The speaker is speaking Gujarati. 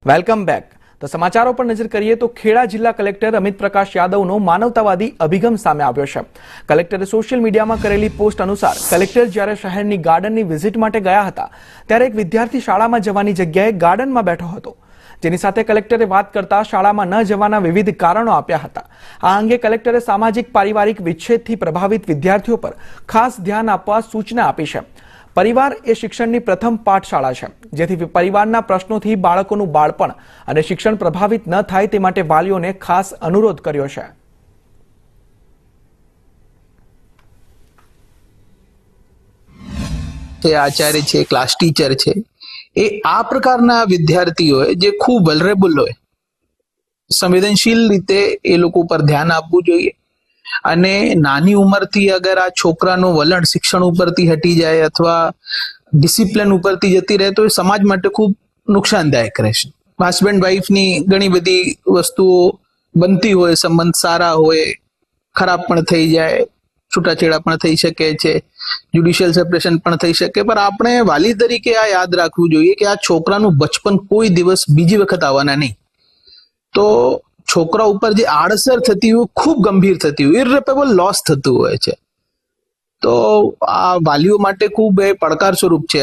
Welcome back. તો સમાચારો પર નજર કરીએ તો ખેડા જિલ્લા કલેક્ટર અમિત પ્રકાશ યાદવનો માનવતાવાદી અભિગમ સામે આવ્યો છે. કલેક્ટરે સોશિયલ મીડિયામાં કરેલી પોસ્ટ અનુસાર કલેક્ટર જ્યારે શહેરની ગાર્ડનની વિઝિટ માટે ગયા હતા ત્યારે એક વિદ્યાર્થી શાળામાં જવાની જગ્યાએ ગાર્ડનમાં બેઠો હતો, જેની સાથે કલેક્ટરે વાત કરતા શાળામાં ન જવાના વિવિધ કારણો આપ્યા હતા. આ અંગે કલેક્ટરે સામાજિક પારિવારિક વિચ્છેદથી પ્રભાવિત વિદ્યાર્થીઓ પર ખાસ ધ્યાન આપવા સૂચના આપી છે. પરિવાર એ શિક્ષણની પ્રથમ પાઠશાળા છે, જેથી પરિવારના પ્રશ્નોથી બાળકોનું બાળપણ અને શિક્ષણ પ્રભાવિત ન થાય તે માટે વાલીઓને ખાસ અનુરોધ કર્યો છે. આચાર્ય છે, ક્લાસ ટીચર છે, એ આ પ્રકારના વિદ્યાર્થીઓએ જે ખૂબ વલરેબલ હોય, સંવેદનશીલ રીતે એ લોકો પર ધ્યાન આપવું જોઈએ. અને નાની ઉંમરથી અગર આ છોકરાનું વલણ શિક્ષણ ઉપરથી હટી જાય અથવા ડિસિપ્લિન ઉપરથી જતી રહે તો એ સમાજ માટે ખૂબ નુકસાનદાયક રહેશે. હસબન્ડ વાઈફની ઘણી બધી વસ્તુઓ બનતી હોય, સંબંધ સારા હોય, ખરાબ પણ થઈ જાય, છૂટાછેડા પણ થઈ શકે છે, જ્યુડિશિયલ સેપરેશન પણ થઈ શકે. પણ આપણે વાલી તરીકે આ યાદ રાખવું જોઈએ કે આ છોકરાનું બચપન કોઈ દિવસ બીજી વખત આવવાના નહીં. તો છોકરા ઉપર જે આડઅસર થતી હોય ખૂબ ગંભીર થતી હોય, ઇરરેપેરેબલ લોસ થતું હોય છે. તો આ વાલીઓ માટે ખૂબ પડકાર સ્વરૂપ છે.